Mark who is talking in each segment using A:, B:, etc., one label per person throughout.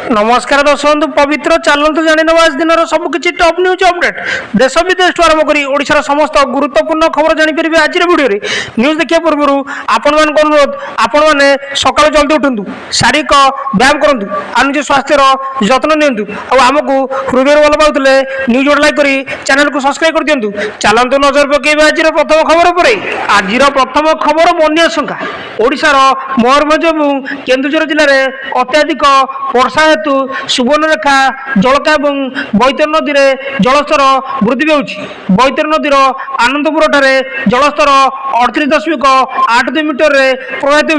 A: नमस्कार दर्शक बंधु पवित्र चलतु जाणी आज दिन सबकि टॉप न्यूज अपडेट देश विदेश आरंभ कर ओडिशार समस्त गुरुत्वपूर्ण खबर जानीपर आज भिडियो न्यूज देखा पूर्व आपण मान अनुरोध आपण मैंने सकाल जल्दी उठू शारीरिक व्यायाम करूँ और निज स्वास्थ्यर जत्न निमको हृदय भल पाते न्यूज लाइक कर चैनल को सब्सक्राइब कर दिंतु चलतु नजर पकड़ आज प्रथम खबर पर आज प्रथम खबर बन्या शंका ओडिशार मयूरभंज और केन्दुझर जिले में अत्याधिक वर्षा हेतु सुवर्णरेखा जलका और बैतर नदी में जलस्तर वृद्धि पाँच बैतर नदीर आनंदपुर ठारे जलस्तर 38.82 मीटर प्रवाहित हो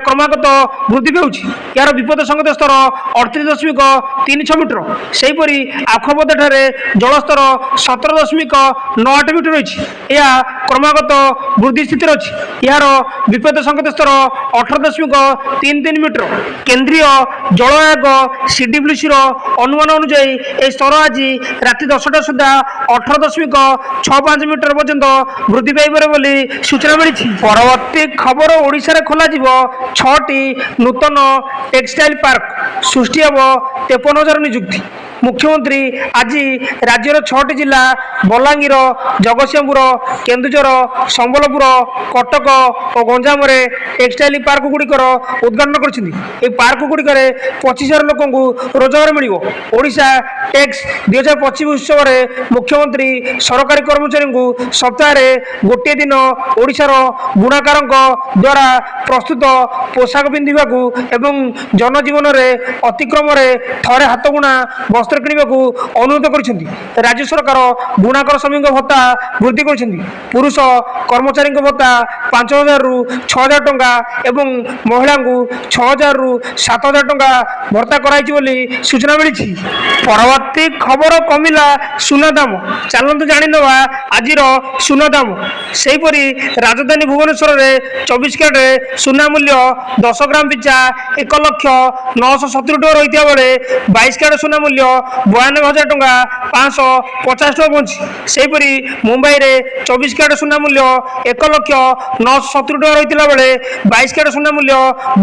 A: क्रमागत वृद्धि पाँच यार विपद संकेत स्तर 38.36 मीटर सेहीपरि आखबद ठारे जलस्तर 17.98 मीटर रही क्रमागत वृद्धि स्थित अच्छी यार विपद संकेत स्तर 18.33 मीटर केंद्रीय जल आयोग सीडब्ल्यूसी अनुमान अनुजाई यह स्तर आज राति 10टा सुधा 18.65 मीटर पर्यंत वृद्धि पाइपर बोली सूचना मिली। परवर्ती खबर ओडिशा खोल 6टी नूतन टेक्सटाइल पार्क सृष्टि हम 53,000 नियुक्ति मुख्यमंत्री आज राज्यर 6टी जिला बलांगीर जगतसिंहपुर केन्दुझर संबलपुर कटक और गंजाम टेक्सटाइल पार्क गुड़िकर उद्घाटन कर पार्क गुड़िकर 25,000 लोक रोजगार मिल ओडिशा टैक्स 2025 उत्सव में मुख्यमंत्री सरकारी कर्मचारी को सप्ताह गोटे दिन ओडिशार बुणाकार द्वारा प्रस्तुत पोशाक पिंधा एवं जनजीवन में अतिक्रम थरे हाथ बुणा वस्त्र किणवाकू अनुरोध कर राज्य सरकार बुणाकर श्रमिक भत्ता वृद्धि कर पुरुष कर्मचारी भत्ता 5,000 रु 6,000 टंका एवं महिला को 6,000 रु 7,000 टंका भत्ता कराई बोली सूचना मिली। परवर्ती खबर कमिला सुना दाम चलतु जाणी नवा आज सुना दाम सेहीपरि राजधानी भुवनेश्वर में 24 कैरेट सुना मूल्य 10 ग्राम पिछा 1,09,70 टଙ୍କା रही बेले 22 कैरेट सुना मूल्य 92,000 टଙ୍କା 550 टଙ୍କା पहुंची सेहीपरि मुंबई में 24 कैरेट सुना मूल्य 1,09,70 टଙ୍କା रही बेले 22 कैरेट सुना मूल्य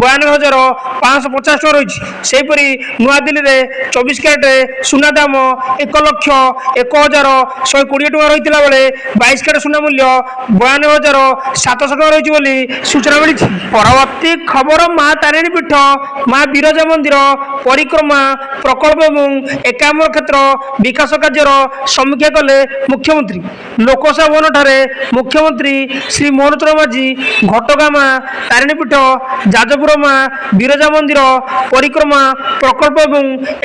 A: 92,550 टଙ୍କା रही सेहीपरि नुआदिल्ली में 24 कैरेट सुना दाम 1,01,120 टଙ୍କା रही बेले 22 कैरेट सुना मूल्य 92,700 टଙ୍କା रही बोली सूचना मिली। परवर्ती खबर माँ तारिणी पीठ माँ बिरजा मंदिर परिक्रमा प्रकल्प और एकाम्र क्षेत्र विकास कार्यर समीक्षा कले मुख्यमंत्री लोकसभा भवन ठारे मुख्यमंत्री श्री मोहन चरण माझी घटगाँ माँ तारिणीपीठ जाजपुर माँ बिरजा मंदिर परिक्रमा प्रकल्प और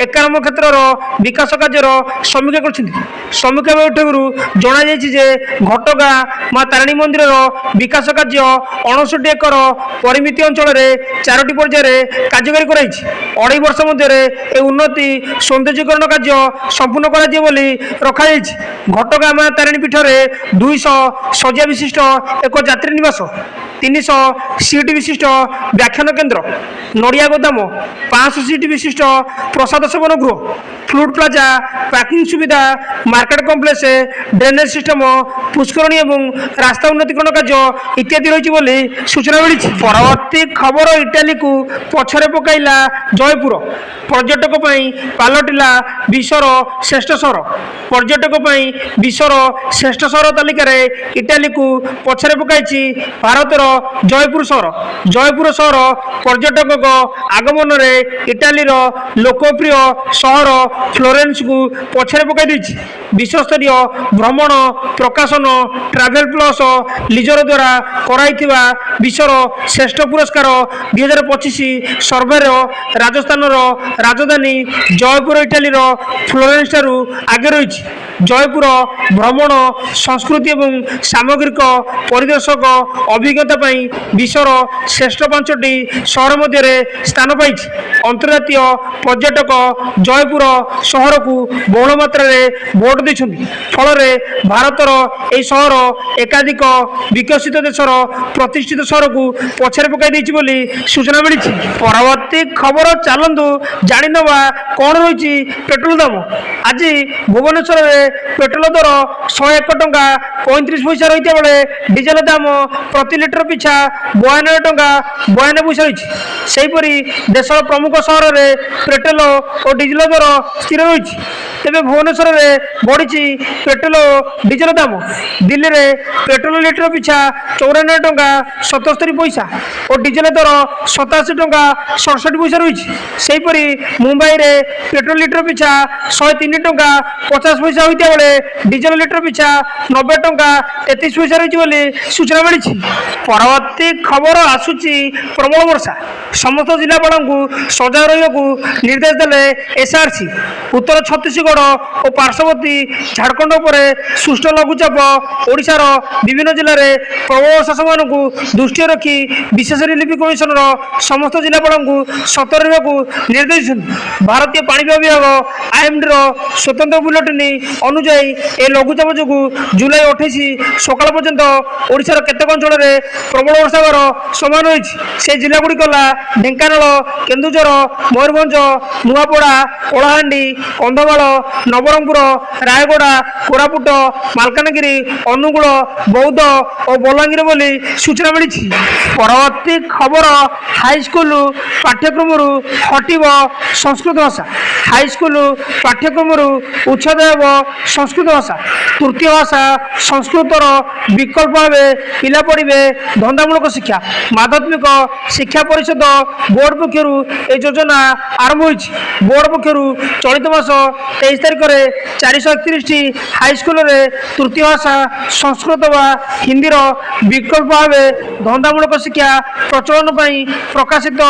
A: एकाम्र क्षेत्र विकास कार्यर समीक्षा कर समीक्षा बैठक जनाई घटगाँ माँ तारिणी मंदिर विकास कार्य 59 एकर परिमिति अंचल 4टी पर्यायर कार्यकारी कर वर्ष मध्य उन्नति सौंदर्यीकरण कार्य संपूर्ण कर रखाई घटगाँ माँ तारिणी पीठ में 200 शज्या विशिष्ट एक यात्री निवास 300 सीट विशिष्ट व्याख्यान केन्द्र नड़िया गोदाम 500 सीट विशिष्ट प्रसाद सेवन गृह फ्लूट प्लाजा पार्किंग सुविधा मार्केट कम्प्लेक्स ड्रेनेज सिस्टम पुष्करणी और रास्ता उन्नतीकरण कार्य इत्यादि रही सूचना मिली। परवर्ती खबर इटाली को पछरे पकाइला जयपुर पर्यटक पलटिला विश्वर श्रेष्ठ सहर पर्यटक विश्वर श्रेष्ठ सहर तालिकार इटाली को पछरे पकाई भारतर जयपुर सहर पर्यटक आगमन में इटालीर लोकप्रिय सहर फ्लोरेंस को पछरे पकाई विश्वस्तरीय भ्रमण प्रकाशन ट्रावेल प्लस लिजर द्वारा कराइथिबा विश्वर श्रेष्ठ पुरस्कार 2025 सर्वे राजस्थान राजधानी जयपुर इटालीर फ्लोरेंस ठारू आगे रही जयपुर भ्रमण संस्कृति और सामग्रिक परिदर्शक अभिज्ञता विश्वर श्रेष्ठ 5टी सहर मध्य स्थान पाई अंतर्जातीय पर्यटक जयपुर सहर को बहुल मात्रा भोट देछन्ति फल भारतर यह सहर एकाधिक विकसित देशर प्रतिष्ठित सहर को पछरे पकाई बोली सूचना मिली। परवर्ती खबर चलतु जाणी नवा कौन रही पेट्रोल दाम आज भुवनेश्वर में पेट्रोल दर 101 टଙ୍କା 35 पैसा रही बेले डीजेल दाम प्रति लिटर पिछा 92 टଙ୍କା 92 पैसा रही सेहीपरि देशर प्रमुख सहर में পেଟ୍ରୋଲ ଓ ଡିଜେଲ ଦର ସ୍ଥିର ରହିଛି। ତେବେ ଭୁବନେଶ୍ୱରରେ ବଢ଼ିଛି ପେଟ୍ରୋଲ ଓ ଡିଜେଲ ଦାମ। ଦିଲ୍ଲୀରେ ପେଟ୍ରୋଲ ଲିଟର ପିଛା 94 ଟଙ୍କା 77 ପଇସା ଓ ଡିଜେଲ ଦର 87 ଟଙ୍କା 67 ପଇସା ରହିଛି। ସେହିପରି ମୁମ୍ବାଇରେ ପେଟ୍ରୋଲ ଲିଟର ପିଛା 103 ଟଙ୍କା 50 ପଇସା ହୋଇଥିବା ବେଳେ ଡିଜେଲ ଲିଟର ପିଛା 90 ଟଙ୍କା 33 ପଇସା ରହିଛି ବୋଲି ସୂଚନା ମିଳିଛି। ପରବର୍ତ୍ତୀ ଖବର ଆସୁଛି ପ୍ରବଳ ବର୍ଷା, ସମସ୍ତ ଜିଲ୍ଲାପାଳଙ୍କୁ ସଜାଗ ରହିବାକୁ ନିର୍ଦ୍ଦେଶ ଦେଲେ ଏସ୍ଆର୍ସି। ଉତ୍ତର ଛତିଶଗଡ଼ ଓ ପାର୍ଶ୍ୱବର୍ତ୍ତୀ ଝାଡ଼ଖଣ୍ଡ ଉପରେ ସୃଷ୍ଟ ଲଘୁଚାପ ଓଡ଼ିଶାର ବିଭିନ୍ନ ଜିଲ୍ଲାରେ ପ୍ରବଳ ବର୍ଷା ସମ୍ଭାବନାକୁ ଦୃଷ୍ଟିରେ ରଖି ବିଶେଷ ରିଲିଫ କମିଶନର ସମସ୍ତ ଜିଲ୍ଲାପାଳଙ୍କୁ ସତର୍କ ରହିବାକୁ ନିର୍ଦ୍ଦେଶ ଦେଇଛନ୍ତି। ଭାରତୀୟ ପାଣିପାଗ ବିଭାଗ ଆଇଏମ୍ଡିର ସ୍ୱତନ୍ତ୍ର ବୁଲେଟିନ ଅନୁଯାୟୀ ଏହି ଲଘୁଚାପ ଯୋଗୁଁ ଜୁଲାଇ 28 ସକାଳ ପର୍ଯ୍ୟନ୍ତ ଓଡ଼ିଶାର କେତେକ ଅଞ୍ଚଳରେ ପ୍ରବଳ ବର୍ଷା ହେବାର ସମ୍ଭାବନା ରହିଛି। ସେହି ଜିଲ୍ଲାଗୁଡ଼ିକ ହେଲା ଢେଙ୍କାନାଳ, କେନ୍ଦୁଝର, ମୟୂରଭଞ୍ଜ, ନୂଆପଡ଼ା, କଳାହାଣ୍ଡି, କନ୍ଧମାଳ, ନବରଙ୍ଗପୁର, ରାୟଗଡ଼ା, କୋରାପୁଟ, ମାଲକାନଗିରି, ଅନୁଗୁଳ, ବୌଦ୍ଧ ଓ ବଲାଙ୍ଗୀର ବୋଲି ସୂଚନା ମିଳିଛି। ପରବର୍ତ୍ତୀ ଖବର, ହାଇସ୍କୁଲ ପାଠ୍ୟକ୍ରମରୁ ହଟିବ ସଂସ୍କୃତ ଭାଷା। ହାଇସ୍କୁଲ ପାଠ୍ୟକ୍ରମରୁ ଉଚ୍ଛେଦ ହେବ ସଂସ୍କୃତ ଭାଷା। ତୃତୀୟ ଭାଷା ସଂସ୍କୃତର ବିକଳ୍ପ ଭାବେ ପିଲା ପଢ଼ିବେ ଧନ୍ଦାମୂଳକ ଶିକ୍ଷା। ମାଧ୍ୟମିକ ଶିକ୍ଷା ପରିଷଦ ବୋର୍ଡ ପକ୍ଷରୁ ଏହି ଯୋଜନା ଆରମ୍ଭ ହୋଇଛି। ବୋର୍ଡ ପକ୍ଷରୁ ଚଳିତ ମାସ 23 ତାରିଖରେ 431ଟି ହାଇସ୍କୁଲରେ ତୃତୀୟ ଭାଷା ସଂସ୍କୃତ ବା ହିନ୍ଦୀର ବିକଳ୍ପ ଭାବେ ଧନ୍ଦାମୂଳକ ଶିକ୍ଷା ପ୍ରଚଳନ ପାଇଁ ପ୍ରକାଶିତ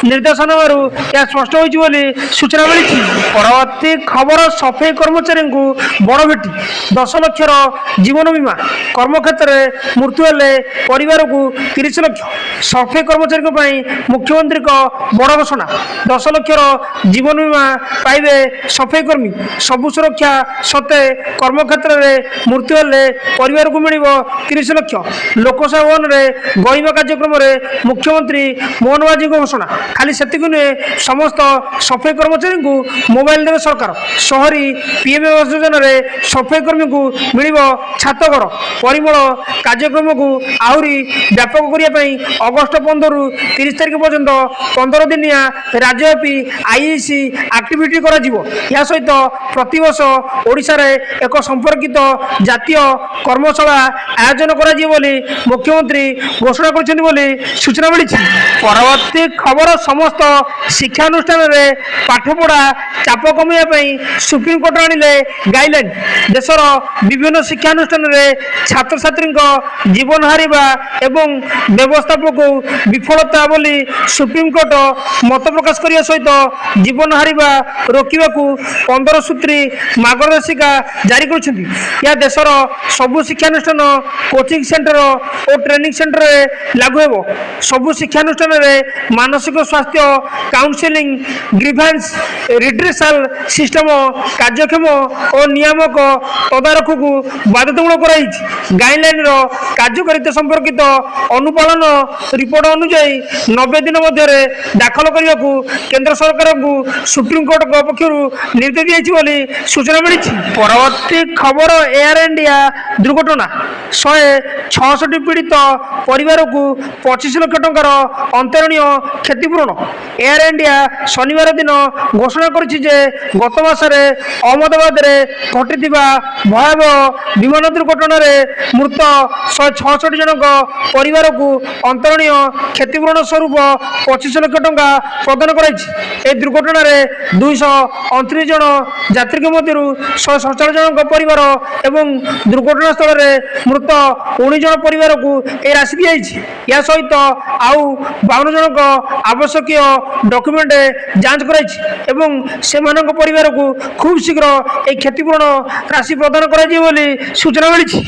A: ନିର୍ଦ୍ଦେଶନାମାରୁ ଏହା ସ୍ପଷ୍ଟ ହୋଇଛି ବୋଲି ସୂଚନା ମିଳିଛି। ପରବର୍ତ୍ତୀ ଖବର, ସଫେଇ କର୍ମଚାରୀଙ୍କୁ ବଡ଼ ଭେଟି 10 ଲକ୍ଷର ଜୀବନ ବୀମା। କର୍ମକ୍ଷେତ୍ରରେ ମୃତ୍ୟୁ ହେଲେ ପରିବାରକୁ 30 ଲକ୍ଷ। ସଫେଇ କର୍ମଚାରୀଙ୍କ ପାଇଁ ମୁଖ୍ୟମନ୍ତ୍ରୀଙ୍କ ବଡ଼ ଘୋଷଣା। 10 ଲକ୍ଷର ଜୀବନ ବୀମା ପାଇବେ ସଫେଇ କର୍ମୀ। ସବୁ ସୁରକ୍ଷା ସତ୍ତ୍ୱେ କର୍ମକ୍ଷେତ୍ରରେ ମୃତ୍ୟୁ ହେଲେ ପରିବାରକୁ ମିଳିବ 30 ଲକ୍ଷ। ଲୋକସେବା ଭବନରେ ଗରିମା କାର୍ଯ୍ୟକ୍ରମରେ ମୁଖ୍ୟମନ୍ତ୍ରୀ ମୋହନ ମାଝୀଙ୍କ ଘୋଷଣା। ଖାଲି ସେତିକି ନୁହେଁ, ସମସ୍ତ ସଫେଇ କର୍ମଚାରୀଙ୍କୁ ମୋବାଇଲ ଦେବେ ସରକାର। ସହରୀ ପିଏମ୍ ଆବାସ ଯୋଜନାରେ ସଫେଇ କର୍ମୀଙ୍କୁ ମିଳିବ ଛାତଘର। ପରିମଳ କାର୍ଯ୍ୟକ୍ରମକୁ ଆହୁରି ବ୍ୟାପକ କରିବା ପାଇଁ ଅଗଷ୍ଟ 15ରୁ 30 ତାରିଖ ପର୍ଯ୍ୟନ୍ତ 15 ଦିନିଆ ରାଜ୍ୟବ୍ୟାପୀ ଆଇଇସି ଆକ୍ଟିଭିଟି କରାଯିବ। ଏହା ସହିତ ପ୍ରତିବର୍ଷ ଓଡ଼ିଶାରେ ଏକ ସମ୍ପର୍କିତ ଜାତୀୟ କର୍ମଶାଳା ଆୟୋଜନ କରାଯିବ ବୋଲି ମୁଖ୍ୟମନ୍ତ୍ରୀ ଘୋଷଣା କରିଛନ୍ତି ବୋଲି ସୂଚନା ମିଳିଛି। ପରବର୍ତ୍ତୀ ଖବର, ସମସ୍ତ ଶିକ୍ଷାନୁଷ୍ଠାନରେ ପାଠପଢ଼ା ଚାପ କମାଇବା ପାଇଁ ସୁପ୍ରିମକୋର୍ଟ ଆଣିଲେ ଗାଇଡଲାଇନ୍। ଦେଶର ବିଭିନ୍ନ ଶିକ୍ଷାନୁଷ୍ଠାନରେ ଛାତ୍ରଛାତ୍ରୀଙ୍କ ଜୀବନ ହାରିବା ଏବଂ ବ୍ୟବସ୍ଥାପକ ବିଫଳତା ବୋଲି ସୁପ୍ରିମକୋର୍ଟ ମତ ପ୍ରକାଶ କରିବା ସହିତ ଜୀବନ ହାରିବା ରୋକିବାକୁ 15 ସୂତ୍ରୀ ମାର୍ଗଦର୍ଶିକା ଜାରି କରିଛନ୍ତି। ଏହା ଦେଶର ସବୁ ଶିକ୍ଷାନୁଷ୍ଠାନ, କୋଚିଂ ସେଣ୍ଟର ଓ ଟ୍ରେନିଂ ସେଣ୍ଟରରେ ଲାଗୁ ହେବ। ସବୁ ଶିକ୍ଷାନୁଷ୍ଠାନରେ ମାନସିକ ସ୍ୱାସ୍ଥ୍ୟ କାଉନସେଲିଂ, ଗ୍ରିଭାନ୍ସ ରିଡ୍ରେସାଲ ସିଷ୍ଟମ କାର୍ଯ୍ୟକ୍ଷମ ଓ ନିୟାମକ ତଦାରଖକୁ ବାଧ୍ୟତାମୂଳକ କରାଯାଇଛି। ଗାଇଡଲାଇନର କାର୍ଯ୍ୟକାରିତା ସମ୍ପର୍କିତ ଅନୁପାଳନ ରିପୋର୍ଟ ଅନୁଯାୟୀ 90 ଦିନ ମଧ୍ୟରେ ଦାଖଲ କରିବାକୁ କେନ୍ଦ୍ର ସରକାରଙ୍କୁ ସୁପ୍ରିମକୋର୍ଟଙ୍କ ପକ୍ଷରୁ ନିର୍ଦ୍ଦେଶ ଦିଆଯାଇଛି ବୋଲି ସୂଚନା ମିଳିଛି। ପରବର୍ତ୍ତୀ ଖବର, ଏୟାର ଇଣ୍ଡିଆ ଦୁର୍ଘଟଣା। 166 ପୀଡ଼ିତ ପରିବାରକୁ 25 ଲକ୍ଷ ଟଙ୍କାର ଅନ୍ତରୀଣ କ୍ଷତିପୂରଣ। ଏୟାର ଇଣ୍ଡିଆ ଶନିବାର ଦିନ ଘୋଷଣା କରିଛି ଯେ ଗତ ମାସରେ ଅହମ୍ମଦାବାଦରେ ଘଟିଥିବା ଭୟାବହ ବିମାନ ଦୁର୍ଘଟଣାରେ ମୃତ 166 ଜଣଙ୍କ ପରିବାରକୁ ଅନ୍ତରୀଣ କ୍ଷତିପୂରଣ ସ୍ୱରୂପ 25 ଲକ୍ଷ ଟଙ୍କା ପ୍ରଦାନ କରାଯାଇଛି। ଏହି ଦୁର୍ଘଟଣାରେ 229 ଜଣ ଯାତ୍ରୀଙ୍କ ମଧ୍ୟରୁ 147 ଜଣଙ୍କ ପରିବାର ଏବଂ ଦୁର୍ଘଟଣାସ୍ଥଳରେ ମୃତ 19 ଜଣ ପରିବାରକୁ ଏହି ରାଶି ଦିଆଯାଇଛି। ଏହା ସହିତ ଆଉ 52 ଜଣଙ୍କ ଆବଶ୍ୟକୀୟ ଡକ୍ୟୁମେଣ୍ଟ ଯାଞ୍ଚ କରାଯାଇଛି ଏବଂ ସେମାନଙ୍କ ପରିବାରକୁ ଖୁବ୍ ଶୀଘ୍ର ଏହି କ୍ଷତିପୂରଣ ରାଶି ପ୍ରଦାନ କରାଯିବ ବୋଲି ସୂଚନା ମିଳିଛି।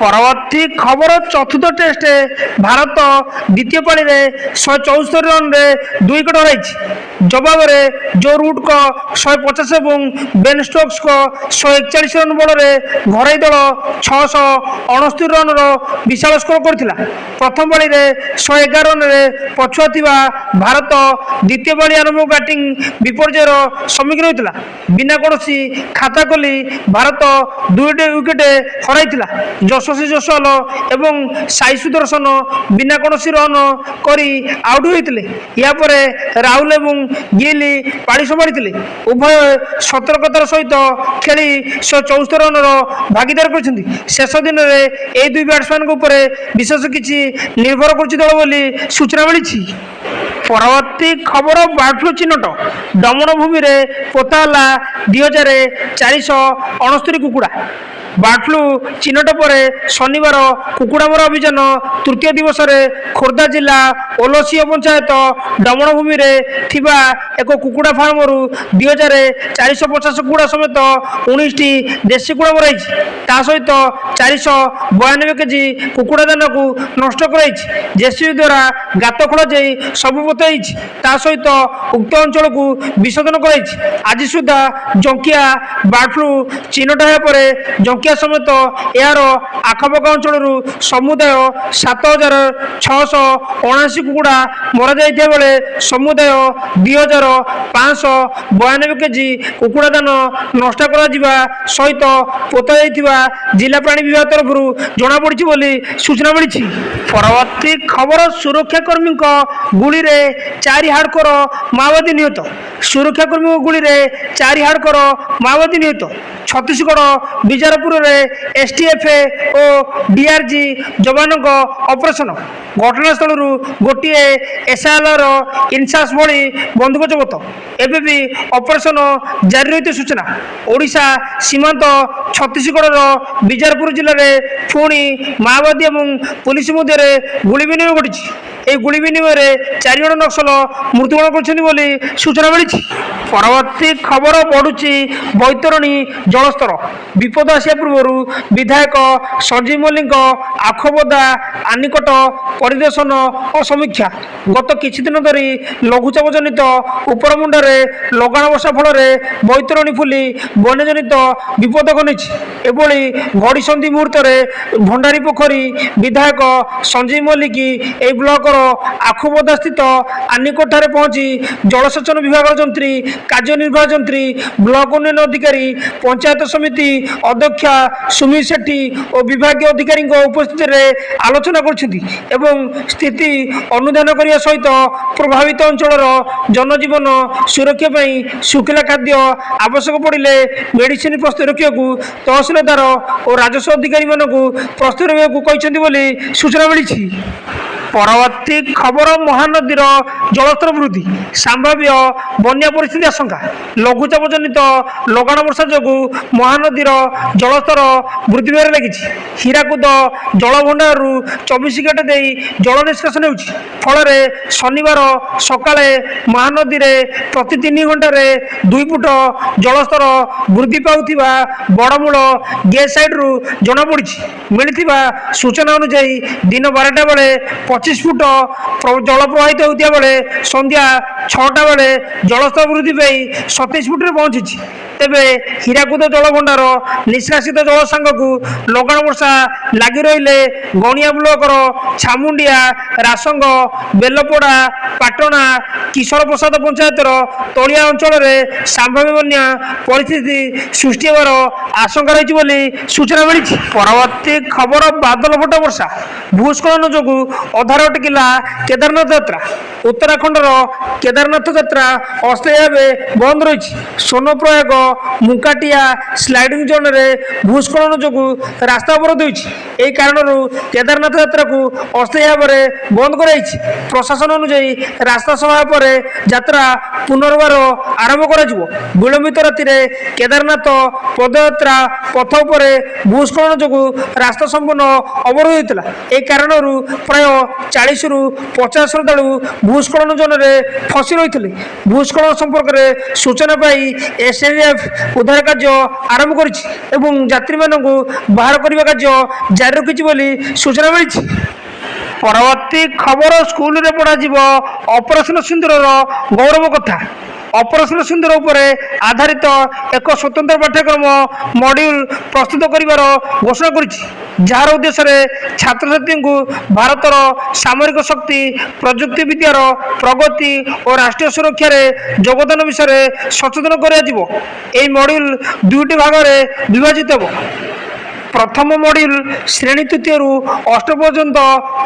A: ପରବର୍ତ୍ତୀ ଖବର, ଚତୁର୍ଥ ଟେଷ୍ଟ ଭାରତ ଦ୍ୱିତୀୟ ପାଳିରେ 174 ରନରେ 2 ୱିକେଟ୍ ହରାଇଛି। ଜବାବରେ ଜୋ ରୁଟ୍ଙ୍କ 150 ଏବଂ ବେନ୍ ଷ୍ଟୋକ୍ସଙ୍କ 141 ରନ୍ ବଳରେ ଘରୋଇ ଦଳ 669 ରନ୍ର ବିଶାଳ ସ୍କୋର କରିଥିଲା। ପ୍ରଥମ ପାଳିରେ 111 ରନରେ ପଛୁଆ ଥିବା ଭାରତ ଦ୍ୱିତୀୟ ପାଳି ଆରମ୍ଭ ବ୍ୟାଟିଂ ବିପର୍ଯ୍ୟୟର ସମ୍ମୁଖୀନ ହୋଇଥିଲା। ବିନା କୌଣସି ଖାତା ଖୋଲି ଭାରତ 2ଟି ୱିକେଟ୍ ହରାଇଥିଲା। ଯଶସ୍ୱୀ ଜୟସ୍ୱାଲ ଏବଂ ସାଇ ସୁଦର୍ଶନ ବିନା କୌଣସି ରନ୍ କରି ଆଉଟ୍ ହୋଇଥିଲେ। ଏହାପରେ ରାହୁଲ ଏବଂ ଗିଲ୍ ପାଳି ସମ୍ଭାଳିଥିଲେ। ଉଭୟ ସତର୍କତାର ସହିତ ଖେଳି 174 ରନର ଭାଗିଦାର କରିଛନ୍ତି। ଶେଷ ଦିନରେ ଏହି ଦୁଇ ବ୍ୟାଟ୍ସମ୍ୟାନଙ୍କ ଉପରେ ବିଶେଷ କିଛି ନିର୍ଭର କରୁଛି ଦଳ ବୋଲି ସୂଚନା ମିଳିଛି। ପରବର୍ତ୍ତୀ ଖବର ବାର୍ଡ ଫ୍ଲୁ ଚିହ୍ନଟ। ଦମନ ଭୂମିରେ ପୋତା ହେଲା 2469 କୁକୁଡ଼ା। ବାର୍ଡ ଫ୍ଲୁ ଚିହ୍ନଟ ପରେ ଶନିବାର କୁକୁଡ଼ା ମରା ଅଭିଯାନ ତୃତୀୟ ଦିବସରେ ଖୋର୍ଦ୍ଧା ଜିଲ୍ଲା ଓଲସିଅ ପଞ୍ଚାୟତ ଦମନ ଭୂମିରେ ଥିବା ଏକ କୁକୁଡ଼ା ଫାର୍ମରୁ 2450 କୁକୁଡ଼ା ସମେତ 19ଟି ଦେଶୀ କୁକୁଡ଼ା ମରାଯାଇଛି। ତା ସହିତ 492 କେଜି କୁକୁଡ଼ା ଦାନାକୁ ନଷ୍ଟ କରାଯାଇଛି। ଜେସିବି ଦ୍ୱାରା ଗାତ ଖୋଳାଯାଇ ସବୁ ପୋତାଯାଇଛି। ତା ସହିତ ଉକ୍ତ ଅଞ୍ଚଳକୁ ବିଶୋଧନ କରାଯାଇଛି। ଆଜି ସୁଦ୍ଧା ଜଙ୍କିଆ ବାର୍ଡ ଫ୍ଲୁ ଚିହ୍ନଟ ହେବା ପରେ ଜଙ୍କିଆ ସମେତ ଏହାର ଆଖପାଖ ଅଞ୍ଚଳରୁ ସମୁଦାୟ 7679 କୁକୁଡ଼ା ମରାଯାଇଥିବା ବେଳେ ସମୁଦାୟ 2592 କେଜି କୁକୁଡ଼ା ଦାନ ନଷ୍ଟ କରାଯିବା ସହିତ ପୋତା ଯାଇଥିବା ଜିଲ୍ଲା ପ୍ରାଣୀ ବିଭାଗ ତରଫରୁ ଜଣାପଡ଼ିଛି ବୋଲି ସୂଚନା ମିଳିଛି। ପରବର୍ତ୍ତୀ ଖବର ସୁରକ୍ଷାକର୍ମୀଙ୍କ ଗୁଳିରେ 4 ହାର୍ଡକୋର ମାଓବାଦୀ ନିହତ। ସୁରକ୍ଷାକର୍ମୀଙ୍କ ଗୁଳିରେ 4 ହାର୍ଡକୋର ମାଓବାଦୀ ନିହତ। ଛତିଶଗଡ଼ ବିଜାରପୁରରେ ଏସ୍ଟିଏଫ୍ ଓ ଡିଆର୍ଜି ଯବାନଙ୍କ ଅପରେସନ। ଘଟଣାସ୍ଥଳରୁ ଗୋଟିଏ ଏସ୍ଏଲ୍ଆର ଇନସାସ ଭଳି ବନ୍ଧୁକ ଜବତ। ଏବେ ବି ଅପରେସନ ଜାରି ରହିଥିବା ସୂଚନା। ଓଡ଼ିଶା ସୀମାନ୍ତ ଛତିଶଗଡ଼ର ବିଜାରପୁର ଜିଲ୍ଲାରେ ପୁଣି ମାଓବାଦୀ ଏବଂ ପୁଲିସ ମଧ୍ୟରେ ଗୁଳି ବିନିମୟ ଘଟିଛି। ଏହି ଗୁଳି ବିନିମୟରେ 4 ଜଣ ନକ୍ସଲ ମୃତ୍ୟୁବରଣ କରିଛନ୍ତି ବୋଲି ସୂଚନା ମିଳିଛି। ପରବର୍ତ୍ତୀ ଖବର ବଢ଼ୁଛି ବୈତରଣୀ ଜଳସ୍ତର। ବିପଦ ଆସିବା ପୂର୍ବରୁ ବିଧାୟକ ସଞ୍ଜୀବ ମଲ୍ଲିକଙ୍କ ଆଖୁଆପଦା ଆନିକଟ ପରିଦର୍ଶନ ଓ ସମୀକ୍ଷା। ଗତ କିଛି ଦିନ ଧରି ଲଘୁଚାପ ଜନିତ ଉପରମୁଣ୍ଡରେ ଲଗାଣ ବର୍ଷା ଫଳରେ ବୈତରଣୀ ଫୁଲି ବନ୍ୟାଜନିତ ବିପଦ ଘନେଇଛି। ଏଭଳି ଘଡ଼ିସନ୍ଧି ମୁହୂର୍ତ୍ତରେ ଭଣ୍ଡାରୀ ପୋଖରୀ ବିଧାୟକ ସଞ୍ଜୀବ ମଲ୍ଲିକ ଏହି ବ୍ଲକର ଆଖୁପଦା ସ୍ଥିତ ଆନିକଟଠାରେ ପହଞ୍ଚି ଜଳସେଚନ ବିଭାଗର ଯନ୍ତ୍ରୀ, କାର୍ଯ୍ୟନିର୍ବାହୀ ଯନ୍ତ୍ରୀ, ବ୍ଲକ ଉନ୍ନୟନ ଅଧିକାରୀ, ପଞ୍ଚାୟତ ସମିତି ଅଧ୍ୟକ୍ଷା ସୁମିତ ସେଠୀ ଓ ବିଭାଗୀୟ ଅଧିକାରୀଙ୍କ ଉପସ୍ଥିତିରେ ଆଲୋଚନା କରିଛନ୍ତି ଏବଂ ସ୍ଥିତି ଅନୁଧ୍ୟାନ କରିବା ସହିତ ପ୍ରଭାବିତ ଅଞ୍ଚଳର ଜନଜୀବନ ସୁରକ୍ଷା ପାଇଁ ଶୁଖିଲା ଖାଦ୍ୟ ଆବଶ୍ୟକ ପଡ଼ିଲେ ମେଡିସିନ ପ୍ରସ୍ତୁତ ରଖିବାକୁ ତହସିଲଦାର ଓ ରାଜସ୍ୱ ଅଧିକାରୀମାନଙ୍କୁ ପ୍ରସ୍ତୁତ ରହିବାକୁ କହିଛନ୍ତି ବୋଲି ସୂଚନା ମିଳିଛି। ପରବର୍ତ୍ତୀ ଖବର ମହାନଦୀର ଜଳସ୍ତର ବୃଦ୍ଧି, ସମ୍ଭାବ୍ୟ ବନ୍ୟା ପରିସ୍ଥିତି ଆଶଙ୍କା। ଲଘୁଚାପ ଜନିତ ଲଗାଣ ବର୍ଷା ଯୋଗୁଁ ମହାନଦୀର ଜଳସ୍ତର ବୃଦ୍ଧି ପାଇବାରେ ଲାଗିଛି। ହୀରାକୁଦ ଜଳଭଣ୍ଡାରରୁ 24 ଗେଟ୍ ଦେଇ ଜଳ ନିଷ୍କାସନ ହେଉଛି। ଫଳରେ ଶନିବାର ସକାଳେ ମହାନଦୀରେ ପ୍ରତି 3 ଘଣ୍ଟାରେ 2 ଫୁଟ ଜଳସ୍ତର ବୃଦ୍ଧି ପାଉଥିବା ବଡ଼ମୂଳ ଗେଟ୍ ସାଇଡ୍ରୁ ଜଣାପଡ଼ିଛି। ମିଳିଥିବା ସୂଚନା ଅନୁଯାୟୀ ଦିନ 12ଟା ବେଳେ 25 ଫୁଟ ଜଳ ପ୍ରବାହିତ ହେଉଥିବା ବେଳେ ସନ୍ଧ୍ୟା 6ଟା ବେଳେ ଜଳସ୍ତର ବୃଦ୍ଧି ପାଇ 27 ଫୁଟରେ ପହଞ୍ଚିଛି। ତେବେ ହୀରାକୁଦ ଜଳଭଣ୍ଡାର ନିଷ୍କାସିତ ଜଳ ସାଙ୍ଗକୁ ଲଗାଣ ବର୍ଷା ଲାଗି ରହିଲେ ଗଣିଆ ବ୍ଲକର ଛାମୁଣ୍ଡିଆ, ରାସଙ୍ଗ, ବେଲପଡ଼ା, ପାଟଣା, କିଶୋର ପ୍ରସାଦ ପଞ୍ଚାୟତର ତଳିଆ ଅଞ୍ଚଳରେ ସମ୍ଭାବ୍ୟ ବନ୍ୟା ପରିସ୍ଥିତି ସୃଷ୍ଟି ହେବାର ଆଶଙ୍କା ରହିଛି ବୋଲି ସୂଚନା ମିଳିଛି। ପରବର୍ତ୍ତୀ ଖବର ବାଦଲ ଫଟା ବର୍ଷା, ଭୂସ୍ଖଳନ ଯୋଗୁଁ ଅଧାରେ ଅଟକିଲା କେଦାରନାଥ ଯାତ୍ରା। ଉତ୍ତରାଖଣ୍ଡର କେଦାରନାଥ ଯାତ୍ରା ଅସ୍ଥାୟୀ ଭାବେ ବନ୍ଦ ରହିଛି। ସୋନପ୍ରୟାଗ ମୁକାଟିଆ ସ୍ଲାଇଡିଂ ଜୋନ୍ରେ ଭୂସ୍ଖଳନ ଯୋଗୁଁ ରାସ୍ତା ଅବରୋଧ ହୋଇଛି। ଏହି କାରଣରୁ କେଦାରନାଥ ଯାତ୍ରାକୁ ଅସ୍ଥାୟୀ ଭାବରେ ବନ୍ଦ କରାଯାଇଛି। ପ୍ରଶାସନ ଅନୁଯାୟୀ ରାସ୍ତା ସଫା ପରେ ଯାତ୍ରା ପୁନର୍ବାର ଆରମ୍ଭ କରାଯିବ। ବିଳମ୍ବିତ ରାତିରେ କେଦାରନାଥ ପଦଯାତ୍ରା ପଥ ଉପରେ ଭୂସ୍ଖଳନ ଯୋଗୁଁ ରାସ୍ତା ସମ୍ପୂର୍ଣ୍ଣ ଅବରୋଧ ହୋଇଥିଲା। ଏହି କାରଣରୁ ପ୍ରାୟ 40ରୁ 50 ଶ୍ରଦ୍ଧାଳୁ ଭୂସ୍ଖଳନ ଜୋନ୍ରେ ଫସି ରହିଥିଲେ। ଭୂସ୍ଖଳନ ସମ୍ପର୍କରେ ସୂଚନା ପାଇ ଏସ୍ଡିଏଫ୍ ଉଦ୍ଧାର କାର୍ଯ୍ୟ ଆରମ୍ଭ କରିଛି ଏବଂ ଯାତ୍ରୀମାନଙ୍କୁ ବାହାର କରିବା କାର୍ଯ୍ୟ ଜାରି ରଖିଛି ବୋଲି ସୂଚନା ମିଳିଛି। ପରବର୍ତ୍ତୀ ଖବର ସ୍କୁଲରେ ପଢ଼ାଯିବ ଅପରେସନ ସିନ୍ଦୁରର ଗୌରବ କଥା। ଅପରେସନ ସିନ୍ଦୁର ଉପରେ ଆଧାରିତ ଏକ ସ୍ୱତନ୍ତ୍ର ପାଠ୍ୟକ୍ରମ ମଡ୍ୟୁଲ ପ୍ରସ୍ତୁତ କରିବାର ଘୋଷଣା କରିଛି, ଯାହାର ଉଦ୍ଦେଶ୍ୟରେ ଛାତ୍ରଛାତ୍ରୀଙ୍କୁ ଭାରତର ସାମରିକ ଶକ୍ତି, ପ୍ରଯୁକ୍ତି ବିଦ୍ୟାର ପ୍ରଗତି ଓ ରାଷ୍ଟ୍ରୀୟ ସୁରକ୍ଷାରେ ଯୋଗଦାନ ବିଷୟରେ ସଚେତନ କରାଯିବ। ଏହି ମଡ୍ୟୁଲ 2ଟି ଭାଗରେ ବିଭାଜିତ ହେବ। प्रथम मॉड्यूल श्रेणी तृतीय रु अष्टम पर्यंत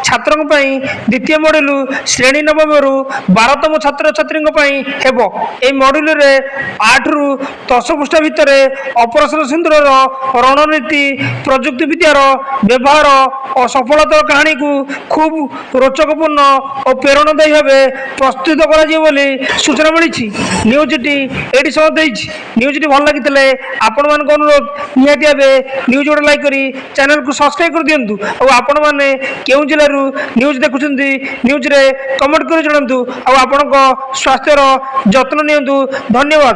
A: छात्रों द्वितीय मॉड्यूल श्रेणी नवम रु 12तम छात्र छात्री हेब ए मॉड्यूल रे 8 रु 10 पृष्ठ भितर ऑपरेशन सिंदूर रणनीति प्रजुक्ति विद्यार व्यवहार और सफलता कहानी को खूब रोचकपूर्ण और प्रेरणादायी भाव प्रस्तुत कर सूचना मिली। न्यूज टी ये समाप्त। न्यूज टी भल लगी आपण मान अनुरोध निहाती भावे न्यूज गोटे लाइक करी चैनल को सब्सक्राइब कर दिंतु और आपण मैंने केउ जिलू न्यूज देखुं न्यूज रे कमेंट कर जणातु और आपण स्वास्थ्यर जत्न नियंतु। धन्यवाद।